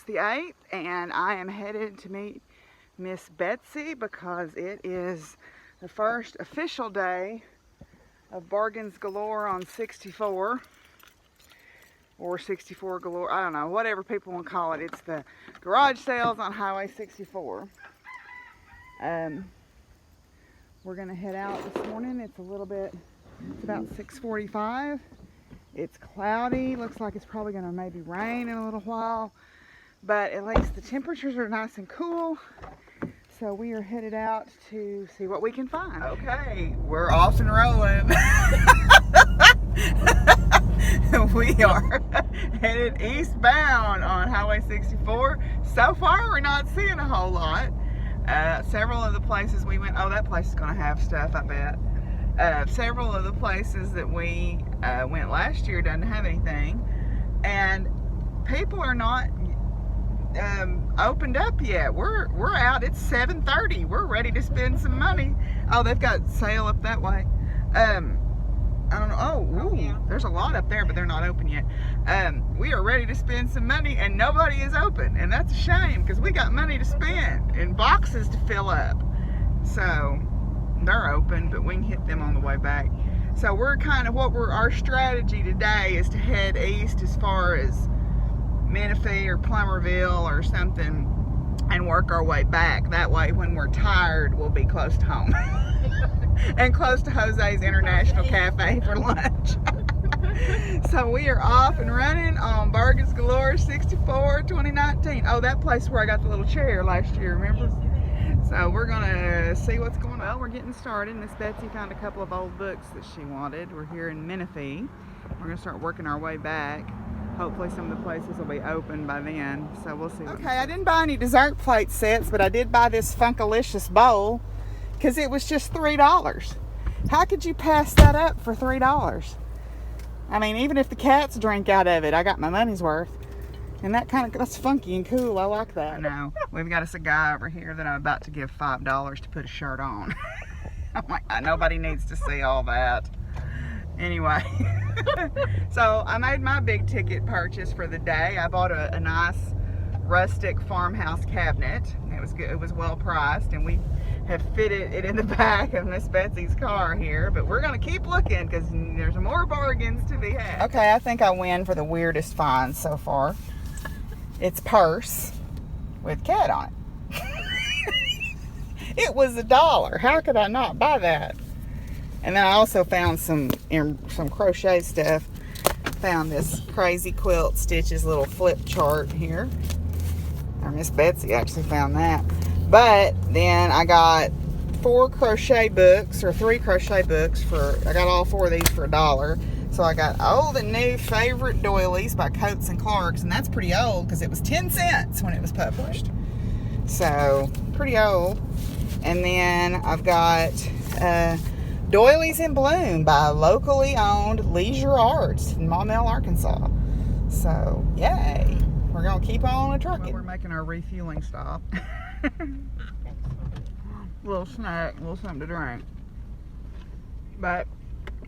August the 8th, and I am headed to meet Miss Betsy because it is the first official day of bargains galore on 64, or 64 galore, I don't know, whatever people want to call it. It's the garage sales on Highway 64. We're gonna head out this morning. It's about 6:45. It's cloudy, looks like it's probably gonna maybe rain in a little while, but at least the temperatures are nice and cool. So we are headed out to see what we can find. Okay, we're off and rolling. We are headed eastbound on Highway 64. So far, we're not seeing a whole lot. Several of the places we went, oh, that place is gonna have stuff, I bet. Several of the places that we went last year doesn't have anything, and people are not opened up yet. We're out. It's 7:30. We're ready to spend some money. Oh, they've got sale up that way. I don't know. Oh, yeah. There's a lot up there, but they're not open yet. We are ready to spend some money, and nobody is open, and that's a shame because we got money to spend and boxes to fill up. So they're open, but we can hit them on the way back. So we're kind of our strategy today is to head east as far as Menifee or Plummerville or something and work our way back. That way when we're tired, we'll be close to home. And close to Jose's International Cafe for lunch. So we are off and running on Bargains Galore 64 2019. Oh, that place where I got the little chair last year, remember? So we're gonna see what's going on. Well, we're getting started. Miss Betsy found a couple of old books that she wanted. We're here in Menifee. We're gonna start working our way back. Hopefully some of the places will be open by then, so we'll see. Okay, I didn't buy any dessert plate sets, but I did buy this Funkalicious bowl because it was just $3. How could you pass that up for $3? I mean, even if the cats drink out of it, I got my money's worth. And that's funky and cool. I like that. No, we've got us a guy over here that I'm about to give $5 to put a shirt on. I'm like, nobody needs to see all that. Anyway, so I made my big ticket purchase for the day. I bought a nice rustic farmhouse cabinet. It was good. It was well priced, and we have fitted it in the back of Miss Betsy's car here. But we're gonna keep looking because there's more bargains to be had. Okay, I think I win for the weirdest find so far. It's purse with cat on it. It was $1. How could I not buy that? And then I also found some crochet stuff. Found this Crazy Quilt Stitches little flip chart here. Or Miss Betsy actually found that. But then I got 3 crochet books I got all 4 of these for $1. So I got Old and New Favorite Doilies by Coates and Clarks, and that's pretty old because it was 10 cents when it was published. So pretty old. And then I've got Doilies in Bloom by locally owned Leisure Arts in Maumelle, Arkansas. So, yay. We're going to keep on trucking. Well, we're making our refueling stop. Little snack, little something to drink. But,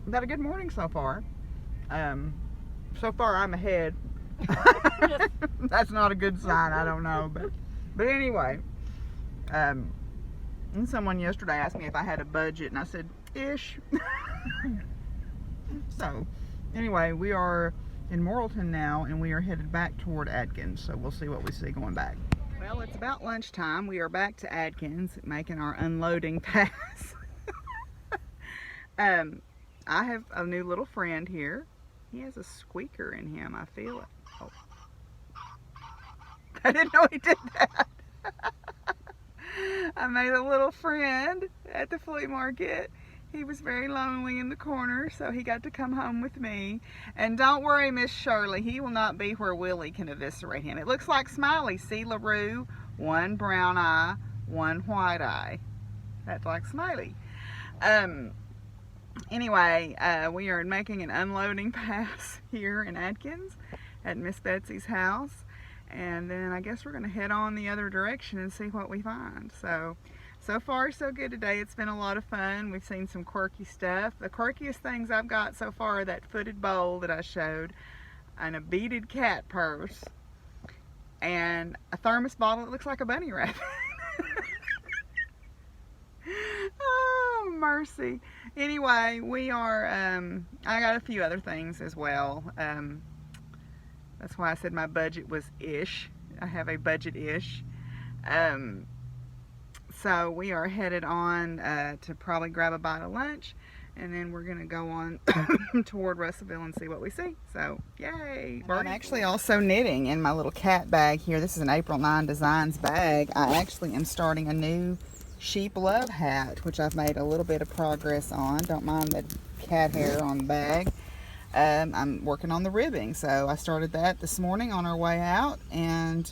we've had a good morning so far. So far I'm ahead. That's not a good sign, I don't know. But anyway, and someone yesterday asked me if I had a budget, and I said, ish. So, anyway, we are in Morrilton now, and we are headed back toward Adkins, so we'll see what we see going back. Well, it's about lunchtime. We are back to Adkins, making our unloading pass. I have a new little friend here. He has a squeaker in him. I feel it. Oh. I didn't know he did that. I made a little friend at the flea market. He was very lonely in the corner, so he got to come home with me. And don't worry, Miss Shirley, he will not be where Willie can eviscerate him. It looks like Smiley. See, LaRue, 1 brown eye, 1 white eye. That's like Smiley. Anyway, we are making an unloading pass here in Adkins at Miss Betsy's house. And then I guess we're going to head on the other direction and see what we find. So far so good today. It's been a lot of fun. We've seen some quirky stuff. The quirkiest things I've got so far are that footed bowl that I showed, and a beaded cat purse, and a thermos bottle that looks like a bunny rabbit. Oh, mercy. Anyway, we are, I got a few other things as well. That's why I said my budget was ish. I have a budget-ish. So we are headed on to probably grab a bite of lunch, and then we're going to go on toward Russellville and see what we see. So, yay! I'm actually also knitting in my little cat bag here. This is an April 9 Designs bag. I actually am starting a new sheep love hat, which I've made a little bit of progress on. Don't mind the cat hair on the bag. I'm working on the ribbing, so I started that this morning on our way out, and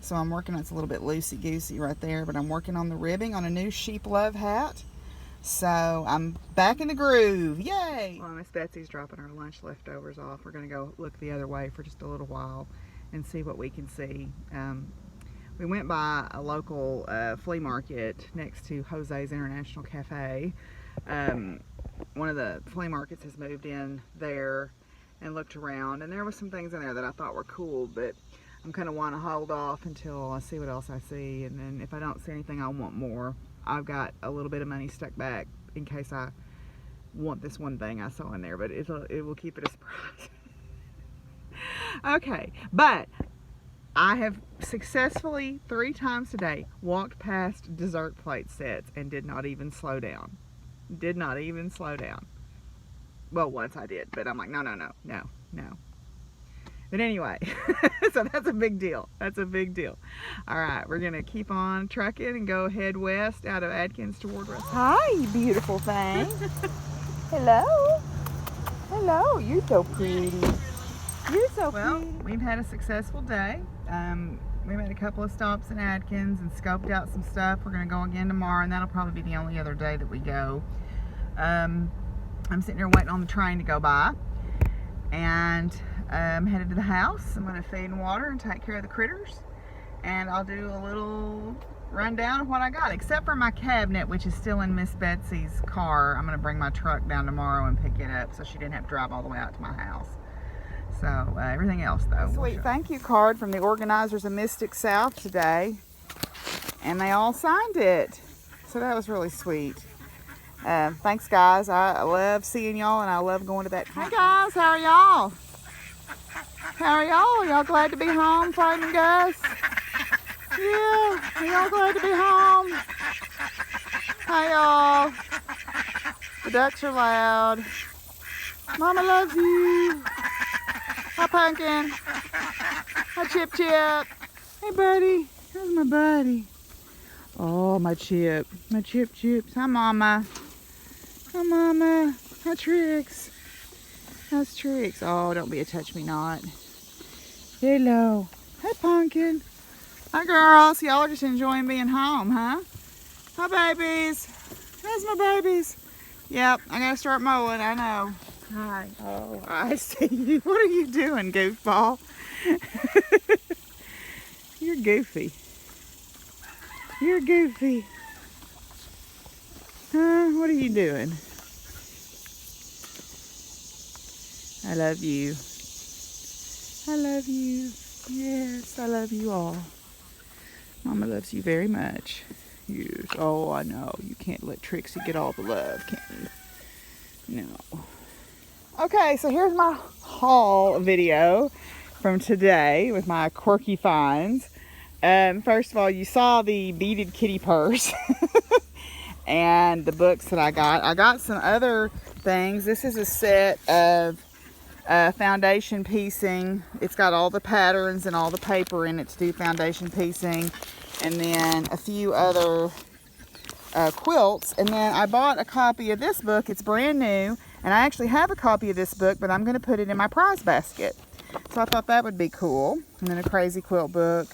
so I'm working on, it's a little bit loosey-goosey right there, but I'm working on the ribbing on a new sheep love hat. So I'm back in the groove. Yay! Well, Miss Betsy's dropping our lunch leftovers off. We're going to go look the other way for just a little while and see what we can see. We went by a local flea market next to Jose's International Cafe. One of the flea markets has moved in there, and looked around, and there was some things in there that I thought were cool, but I'm kind of want to hold off until I see what else I see, and then if I don't see anything, I'll want more. I've got a little bit of money stuck back in case I want this one thing I saw in there, but it will keep it a surprise. Okay, but I have successfully 3 times today walked past dessert plate sets and did not even slow down. Did not even slow down. Well, once I did, but I'm like, no. But anyway, so that's a big deal. That's a big deal. All right, we're going to keep on trucking and go head west out of Adkins toward Russell. Hi, you beautiful thing. Hello. Hello, you're so pretty. You're so pretty. Well, we've had a successful day. We made a couple of stops in Adkins and scoped out some stuff. We're going to go again tomorrow, and that'll probably be the only other day that we go. I'm sitting here waiting on the train to go by, and I'm headed to the house. I'm going to feed and water and take care of the critters, and I'll do a little rundown of what I got, except for my cabinet, which is still in Miss Betsy's car. I'm going to bring my truck down tomorrow and pick it up so she didn't have to drive all the way out to my house. So everything else, though. Sweet thank you card from the organizers of Mystic South today, and they all signed it, so that was really sweet. Thanks, guys. I love seeing y'all, and I love going to that. Hey guys, how are y'all? How are y'all? Y'all glad to be home, Flame and Gus? Yeah, y'all glad to be home? Hi y'all. The ducks are loud. Mama loves you. Hi Pumpkin. Hi Chip Chip. Hey buddy. Here's my buddy. Oh, my Chip. My Chip Chips. Hi Mama. Hi Mama. Hi Trix. How's Trix? Oh, don't be a touch me not. Hello. Hi Pumpkin. Hi girls. Y'all are just enjoying being home, huh? Hi babies. There's my babies. Yep, I gotta start mowing, I know. Hi. Oh, I see you. What are you doing, goofball? You're goofy. You're goofy. Huh? What are you doing? I love you. I love you. Yes, I love you all. Mama loves you very much. Yes. Oh, I know. You can't let Trixie get all the love, can you? No. Okay, so here's my haul video from today with my quirky finds. First of all, you saw the beaded kitty purse and the books that I got. I got some other things. This is a set of foundation piecing. It's got all the patterns and all the paper in it to do foundation piecing, and then a few other quilts. And then I bought a copy of this book. It's brand new, and I actually have a copy of this book, but I'm going to put it in my prize basket. So I thought that would be cool. And then a crazy quilt book,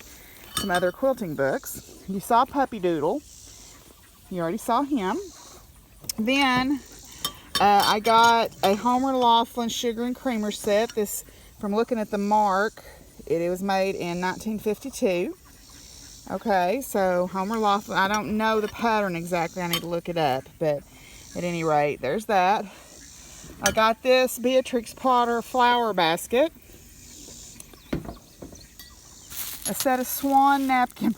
some other quilting books. You saw Puppy Doodle. You already saw him. Then I got a Homer Laughlin sugar and creamer set. This, from looking at the mark, it was made in 1952. Okay, so Homer Laughlin, I don't know the pattern exactly. I need to look it up, but at any rate, there's that. I got this Beatrix Potter flower basket. a set of swan napkin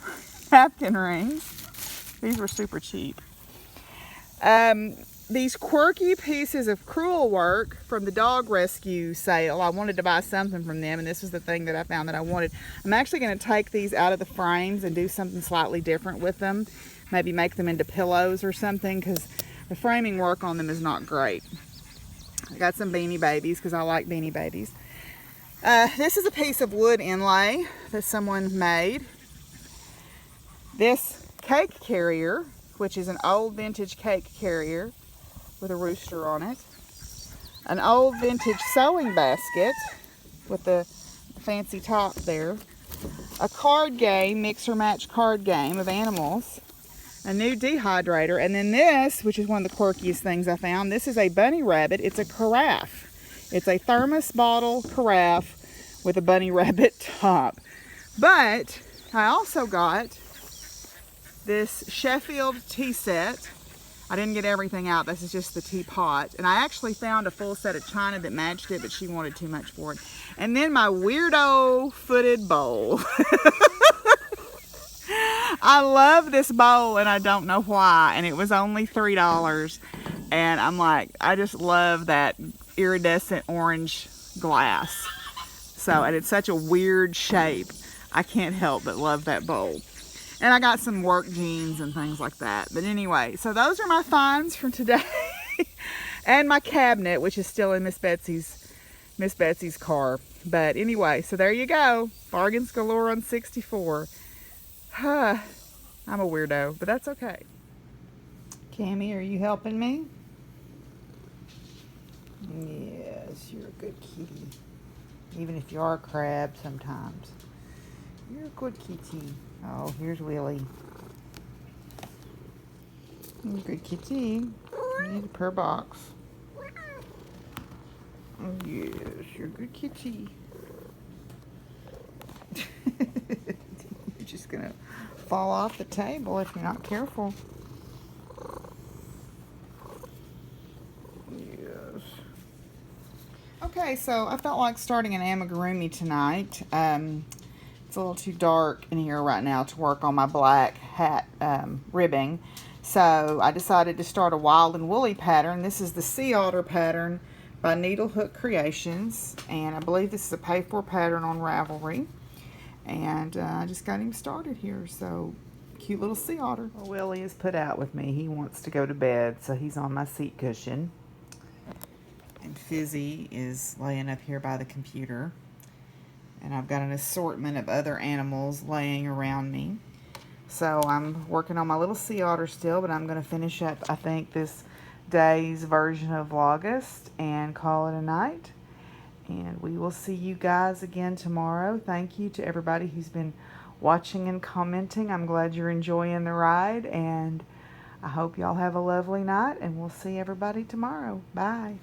rings. These were super cheap. These quirky pieces of crewel work from the dog rescue sale. I wanted to buy something from them, and this was the thing that I found that I wanted. I'm actually going to take these out of the frames and do something slightly different with them. Maybe make them into pillows or something, because the framing work on them is not great. I got some Beanie Babies because I like Beanie Babies. This is a piece of wood inlay that someone made. This cake carrier, which is an old vintage cake carrier with a rooster on it. An old vintage sewing basket with the fancy top there. A card game, mix or match card game of animals. A new dehydrator. And then this, which is one of the quirkiest things I found, this is a bunny rabbit. It's a carafe. It's a thermos bottle carafe with a bunny rabbit top. But I also got this Sheffield tea set. I didn't get everything out. This is just the teapot. And I actually found a full set of china that matched it, but she wanted too much for it. And then my weirdo footed bowl. I love this bowl and I don't know why. And it was only $3. And I'm like, I just love that iridescent orange glass. So, and it's such a weird shape. I can't help but love that bowl. And I got some work jeans and things like that. But anyway, so those are my finds from today. And my cabinet, which is still in Miss Betsy's car. But anyway, so there you go. Bargains galore on 64. I'm a weirdo, but that's okay. Cammie, are you helping me? Yes, you're a good kitty. Even if you are a crab sometimes. You're a good kitty. Oh, here's Willie. You're a good kitty. You need a purr box. Oh, yes, you're a good kitty. You're just gonna fall off the table if you're not careful. Yes. Okay, so I felt like starting an amigurumi tonight. It's a little too dark in here right now to work on my black hat ribbing. So I decided to start a wild and woolly pattern. This is the Sea Otter pattern by Needle Hook Creations. And I believe this is a pay-for pattern on Ravelry. And I just got him started here. So cute little sea otter. Well, Willie is put out with me. He wants to go to bed, so he's on my seat cushion. And Fizzy is laying up here by the computer. And I've got an assortment of other animals laying around me. So I'm working on my little sea otter still, but I'm going to finish up, I think, this day's version of Vlogust and call it a night. And we will see you guys again tomorrow. Thank you to everybody who's been watching and commenting. I'm glad you're enjoying the ride, and I hope y'all have a lovely night, and we'll see everybody tomorrow. Bye.